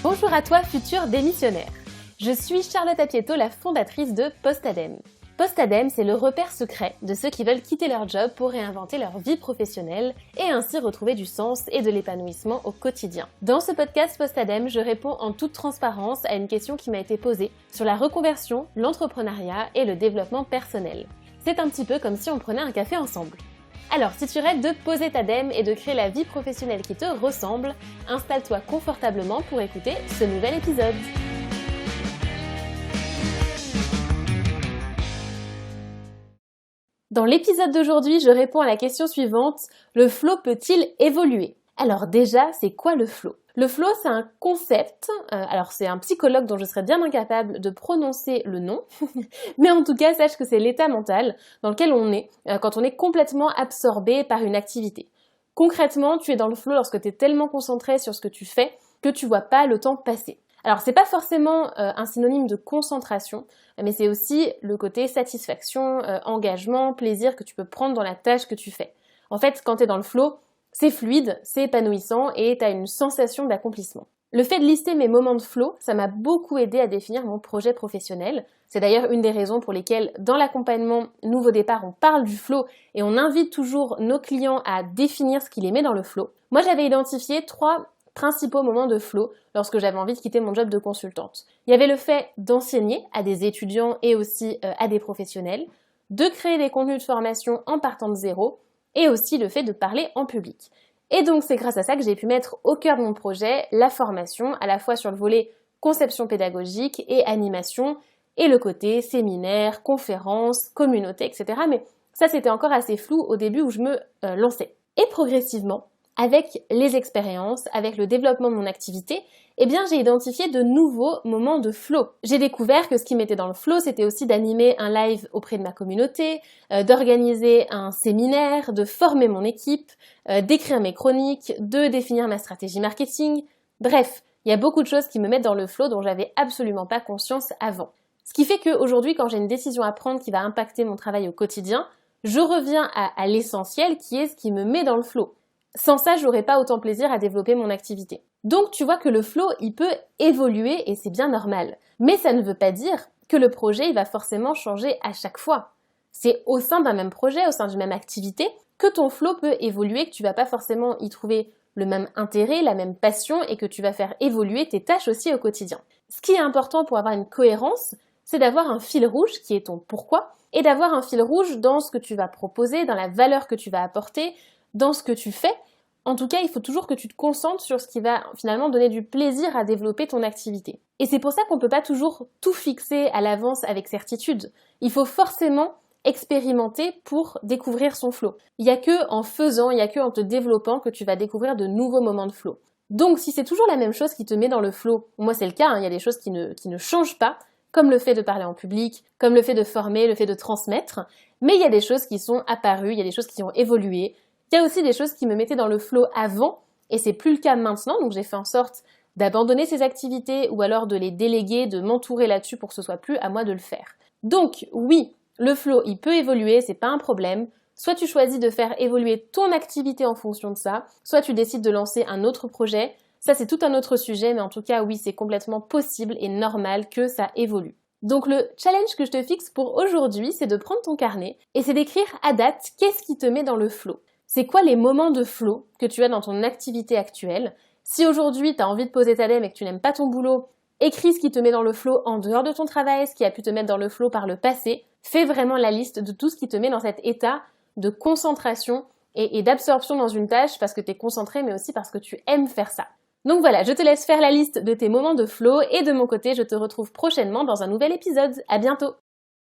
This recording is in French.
Bonjour à toi, futur démissionnaire. Je suis Charlotte Apieto, la fondatrice de Postadem. Postadem, c'est le repère secret de ceux qui veulent quitter leur job pour réinventer leur vie professionnelle et ainsi retrouver du sens et de l'épanouissement au quotidien. Dans ce podcast Postadem, je réponds en toute transparence à une question qui m'a été posée sur la reconversion, l'entrepreneuriat et le développement personnel. C'est un petit peu comme si on prenait un café ensemble. Alors, si tu rêves de poser ta dème et de créer la vie professionnelle qui te ressemble, installe-toi confortablement pour écouter ce nouvel épisode. Dans l'épisode d'aujourd'hui, je réponds à la question suivante, le flow peut-il évoluer ? Alors déjà, c'est quoi le flow ? Le flow, c'est un concept, alors c'est un psychologue dont je serais bien incapable de prononcer le nom, mais en tout cas, sache que c'est l'état mental dans lequel on est quand on est complètement absorbé par une activité. Concrètement, tu es dans le flow lorsque tu es tellement concentré sur ce que tu fais que tu vois pas le temps passer. Alors, c'est pas forcément un synonyme de concentration, mais c'est aussi le côté satisfaction, engagement, plaisir que tu peux prendre dans la tâche que tu fais. En fait, quand tu es dans le flow, c'est fluide, c'est épanouissant et tu as une sensation d'accomplissement. Le fait de lister mes moments de flow, ça m'a beaucoup aidé à définir mon projet professionnel. C'est d'ailleurs une des raisons pour lesquelles, dans l'accompagnement Nouveau Départ, on parle du flow et on invite toujours nos clients à définir ce qui les met dans le flow. Moi, j'avais identifié 3 principaux moments de flow lorsque j'avais envie de quitter mon job de consultante. Il y avait le fait d'enseigner à des étudiants et aussi à des professionnels, de créer des contenus de formation en partant de zéro, et aussi le fait de parler en public. Et donc c'est grâce à ça que j'ai pu mettre au cœur de mon projet la formation, à la fois sur le volet conception pédagogique et animation, et le côté séminaire, conférences, communauté, etc. Mais ça c'était encore assez flou au début où je me lançais. Et progressivement, avec les expériences, avec le développement de mon activité, eh bien j'ai identifié de nouveaux moments de flow. J'ai découvert que ce qui m'était dans le flow, c'était aussi d'animer un live auprès de ma communauté, d'organiser un séminaire, de former mon équipe, d'écrire mes chroniques, de définir ma stratégie marketing. Bref, il y a beaucoup de choses qui me mettent dans le flow dont j'avais absolument pas conscience avant. Ce qui fait qu'aujourd'hui, quand j'ai une décision à prendre qui va impacter mon travail au quotidien, je reviens à l'essentiel qui est ce qui me met dans le flow. Sans ça, j'aurais pas autant plaisir à développer mon activité. Donc tu vois que le flow, il peut évoluer et c'est bien normal. Mais ça ne veut pas dire que le projet, il va forcément changer à chaque fois. C'est au sein d'un même projet, au sein d'une même activité, que ton flow peut évoluer, que tu vas pas forcément y trouver le même intérêt, la même passion et que tu vas faire évoluer tes tâches aussi au quotidien. Ce qui est important pour avoir une cohérence, c'est d'avoir un fil rouge qui est ton pourquoi et d'avoir un fil rouge dans ce que tu vas proposer, dans la valeur que tu vas apporter, dans ce que tu fais. En tout cas, il faut toujours que tu te concentres sur ce qui va finalement donner du plaisir à développer ton activité. Et c'est pour ça qu'on ne peut pas toujours tout fixer à l'avance avec certitude. Il faut forcément expérimenter pour découvrir son flow. Il n'y a que en faisant, il n'y a que en te développant que tu vas découvrir de nouveaux moments de flow. Donc si c'est toujours la même chose qui te met dans le flow, moi c'est le cas, il y a des choses qui ne changent pas, comme le fait de parler en public, comme le fait de former, le fait de transmettre, mais il y a des choses qui sont apparues, il y a des choses qui ont évolué. Il y a aussi des choses qui me mettaient dans le flow avant, et c'est plus le cas maintenant, donc j'ai fait en sorte d'abandonner ces activités ou alors de les déléguer, de m'entourer là-dessus pour que ce soit plus à moi de le faire. Donc oui, le flow, il peut évoluer, c'est pas un problème. Soit tu choisis de faire évoluer ton activité en fonction de ça, soit tu décides de lancer un autre projet. Ça, c'est tout un autre sujet, mais en tout cas, oui, c'est complètement possible et normal que ça évolue. Donc le challenge que je te fixe pour aujourd'hui, c'est de prendre ton carnet et c'est d'écrire à date qu'est-ce qui te met dans le flow. C'est quoi les moments de flow que tu as dans ton activité actuelle ? Si aujourd'hui tu as envie de poser ta dème et que tu n'aimes pas ton boulot, écris ce qui te met dans le flow en dehors de ton travail, ce qui a pu te mettre dans le flow par le passé. Fais vraiment la liste de tout ce qui te met dans cet état de concentration et d'absorption dans une tâche parce que tu es concentré mais aussi parce que tu aimes faire ça. Donc voilà, je te laisse faire la liste de tes moments de flow et de mon côté, je te retrouve prochainement dans un nouvel épisode. À bientôt!